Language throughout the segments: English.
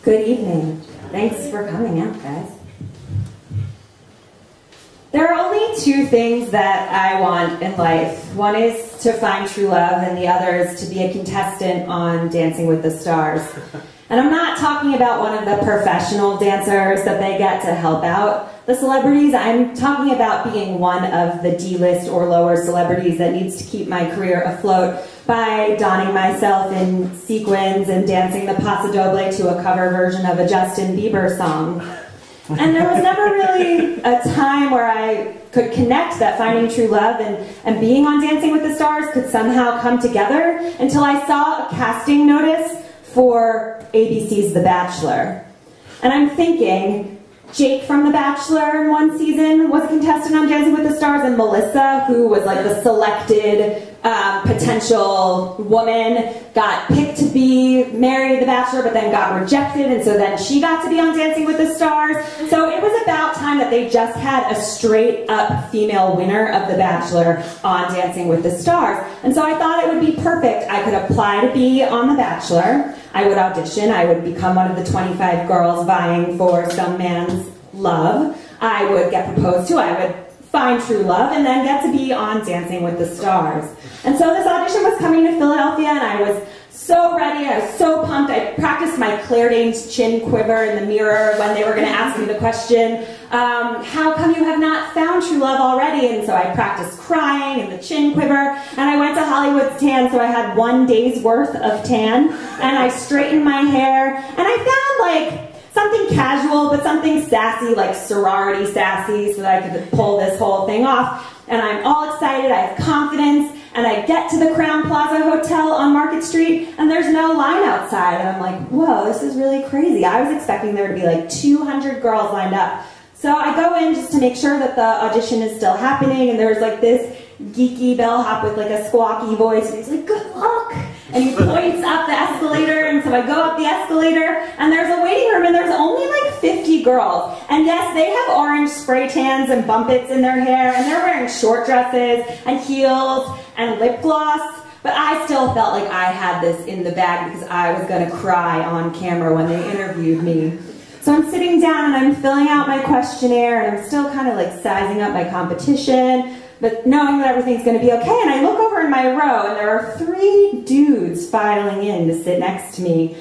Good evening. Thanks for coming out, guys. There are only two things that I want in life. One is to find true love, and the other is to be a contestant on Dancing with the Stars. And I'm not talking about one of the professional dancers that they get to help out the celebrities. I'm talking about being one of the D-list or lower celebrities that needs to keep my career afloat by donning myself in sequins and dancing the Paso Doble to a cover version of a Justin Bieber song. And there was never really a time where I could connect that finding true love and being on Dancing with the Stars could somehow come together until I saw a casting notice for ABC's The Bachelor. And I'm thinking, Jake from The Bachelor in one season was a contestant on Dancing with the Stars, and Melissa, who was like the selected potential woman, got picked to be married to The Bachelor, but then got rejected, and so then she got to be on Dancing with the Stars. So it was about time that they just had a straight-up female winner of The Bachelor on Dancing with the Stars. And so I thought it would be perfect. I could apply to be on The Bachelor. I would audition. I would become one of the 25 girls vying for some man's love. I would get proposed to. I would find true love, and then get to be on Dancing with the Stars. And so this audition was coming to Philadelphia, and I was so ready, I was so pumped. I practiced my Claire Danes chin quiver in the mirror when they were going to ask me the question, how come you have not found true love already? And so I practiced crying and the chin quiver, and I went to Hollywood's Tan, so I had 1 day's worth of tan, and I straightened my hair, and I found like something casual, but something sassy, like sorority sassy, so that I could pull this whole thing off. And I'm all excited, I have confidence, and I get to the Crowne Plaza Hotel on Market Street, and there's no line outside. And I'm like, whoa, this is really crazy. I was expecting there to be like 200 girls lined up. So I go in just to make sure that the audition is still happening, and there's like this geeky bellhop with like a squawky voice, and he's like, good luck! And he points up the escalator, and so I go up the escalator, and there's a waiting room, and there's only like 50 girls. And yes, they have orange spray tans and bumpets in their hair, and they're wearing short dresses and heels and lip gloss, but I still felt like I had this in the bag because I was gonna cry on camera when they interviewed me. So I'm sitting down and I'm filling out my questionnaire, and I'm still kind of like sizing up my competition, but knowing that everything's going to be okay. And I look over in my row, and there are 3 dudes filing in to sit next to me.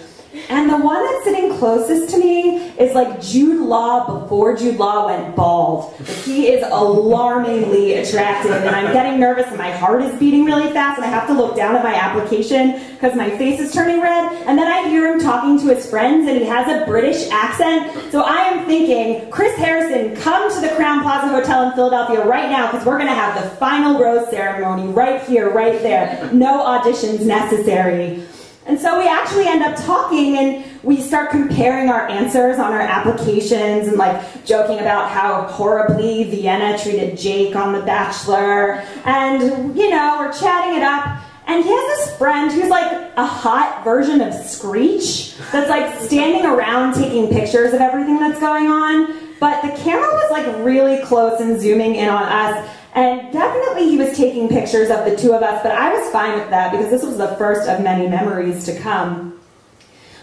And the one that's sitting closest to me is like Jude Law before Jude Law went bald. Like, he is alarmingly attractive, and I'm getting nervous, and my heart is beating really fast, and I have to look down at my application because my face is turning red. And then I hear him talking to his friends, and he has a British accent. So I am thinking, Chris Harrison, come to the Crowne Plaza Hotel in Philadelphia right now, because we're going to have the final rose ceremony right here, right there. No auditions necessary. And so we actually end up talking, and we start comparing our answers on our applications and like joking about how horribly Vienna treated Jake on The Bachelor. And, you know, we're chatting it up. And he has this friend who's like a hot version of Screech that's like standing around taking pictures of everything that's going on. But the camera was like really close and zooming in on us. And definitely he was taking pictures of the two of us, but I was fine with that because this was the first of many memories to come.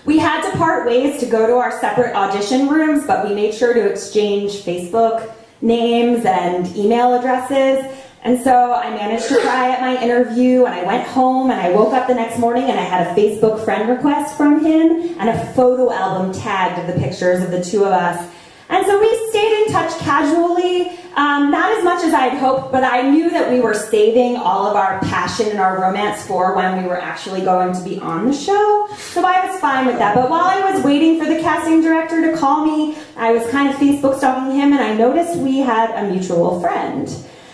We had to part ways to go to our separate audition rooms, but we made sure to exchange Facebook names and email addresses. And so I managed to cry at my interview, and I went home, and I woke up the next morning, and I had a Facebook friend request from him and a photo album tagged of the pictures of the two of us. And so we stayed in touch casually, not as much as I'd hoped, but I knew that we were saving all of our passion and our romance for when we were actually going to be on the show. So I was fine with that. But while I was waiting for the casting director to call me, I was kind of Facebook stalking him, and I noticed we had a mutual friend.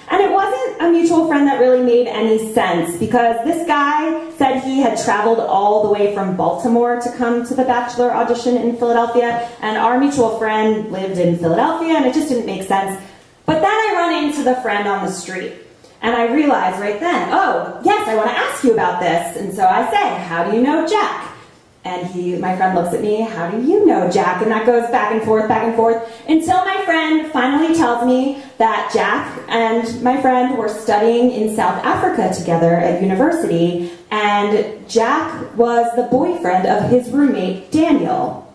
And it wasn't a mutual friend that really made any sense, because this guy said he had traveled all the way from Baltimore to come to the Bachelor audition in Philadelphia, and our mutual friend lived in Philadelphia, and it just didn't make sense. But then I run into the friend on the street, and I realize right then, oh, yes, I want to ask you about this. And so I say, how do you know Jack? And my friend looks at me, how do you know Jack? And that goes back and forth, until my friend finally tells me that Jack and my friend were studying in South Africa together at university, and Jack was the boyfriend of his roommate, Daniel.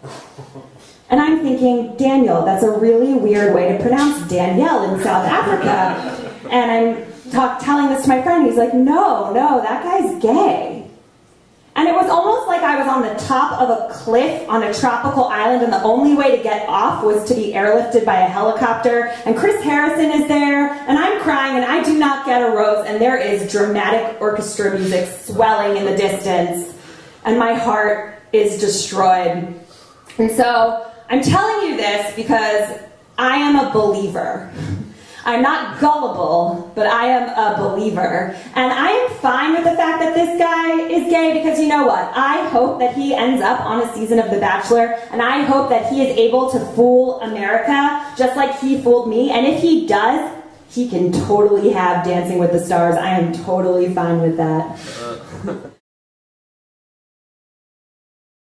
And I'm thinking, Daniel, that's a really weird way to pronounce Danielle in South Africa. And I'm telling this to my friend, he's like, no, that guy's gay. And it was almost like I was on the top of a cliff on a tropical island, and the only way to get off was to be airlifted by a helicopter. And Chris Harrison is there, and I'm crying, and I do not get a rose, and there is dramatic orchestra music swelling in the distance, and my heart is destroyed. And so I'm telling you this because I am a believer. I'm not gullible, but I am a believer. And I am fine with the fact that this guy is gay because you know what? I hope that he ends up on a season of The Bachelor, and I hope that he is able to fool America just like he fooled me. And if he does, he can totally have Dancing with the Stars. I am totally fine with that.